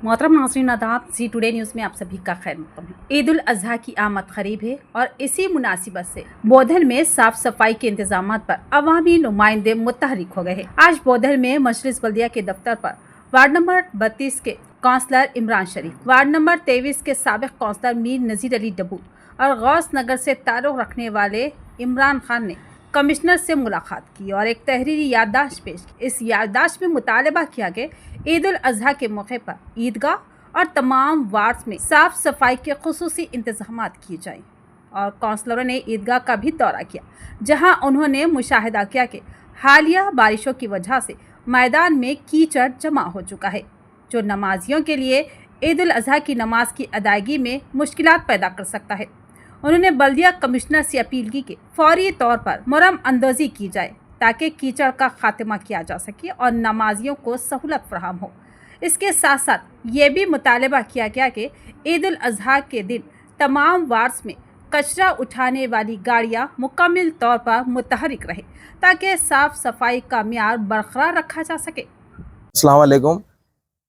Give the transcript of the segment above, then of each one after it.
मोहतरम नाज़रीन आदाब, जी टुडे न्यूज़ में आप सभी का खैर मक़दम है। ईद उल अज़हा की आमद करीब है और इसी मुनासिबत से बोधल में साफ सफाई के इंतजाम पर अवामी नुमाइंदे मुतहरिक हो गए हैं। आज बोधल में मजलिस बल्दिया के दफ्तर पर वार्ड नंबर 32 के काउंसलर इमरान शरीफ, वार्ड नंबर 23 के साबिक काउंसलर मीर नज़ीर अली डब्बू और गौस नगर से ताल्लुक़ रखने वाले इमरान खान ने कमिश्नर से मुलाकात की और एक तहरीरी याददाश्त पेश की। इस याददाश्त में मुतालबा किया गया ईद उल अज़हा के मौके पर ईदगाह और तमाम वार्ड्स में साफ सफाई के खुसूसी इंतजाम किए जाएं और काउंसलरों ने ईदगाह का भी दौरा किया, जहां उन्होंने मुशाहिदा किया कि हालिया बारिशों की वजह से मैदान में कीचड़ जमा हो चुका है, जो नमाजियों के लिए ईद उल अज़हा की नमाज की अदायगी में मुश्किलात पैदा कर सकता है। उन्होंने बल्दिया कमिश्नर से अपील की कि फौरी तौर पर मुरम अंदोज़ी की जाए ताकि कीचड़ का खात्मा किया जा सके और नमाजियों को सहूलत फराहम हो। इसके साथ साथ ये भी मुतालबा किया गया कि ईद उल अज़हा के दिन तमाम वार्ड्स में कचरा उठाने वाली गाड़ियां मुकम्मल तौर पर मुतहरिक रहे ताकि साफ सफाई का मियार बरकरार रखा जा सके। अस्सलाम वालेकुम।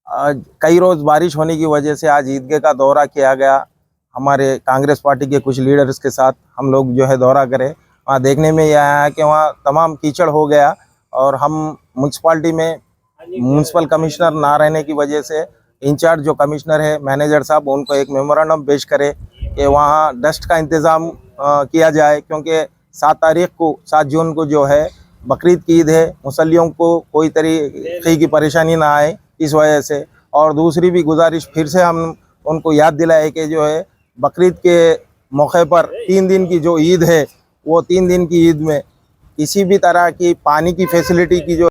आज कई रोज़ बारिश होने की वजह से आज ईदगाह का दौरा किया गया। हमारे कांग्रेस पार्टी के कुछ लीडर्स के साथ हम लोग जो है दौरा करें। वहाँ देखने में यह आया कि वहाँ तमाम कीचड़ हो गया और हम म्यूनसिपाल्टी में म्यूनसिपल कमिश्नर ना रहने की वजह से इंचार्ज जो कमिश्नर है मैनेजर साहब उनको एक मेमोरेंडम पेश करे कि वहाँ डस्ट का इंतज़ाम किया जाए, क्योंकि 7 जून को जो है बकरीद की ईद है, मुसल्लियों को कोई तरीके की परेशानी ना आए इस वजह से। और दूसरी भी गुजारिश फिर से हम उनको याद दिलाए कि जो है बकरीद के मौके पर 3 दिन की जो ईद है वो 3 दिन की ईद में किसी भी तरह की पानी की फैसिलिटी की जो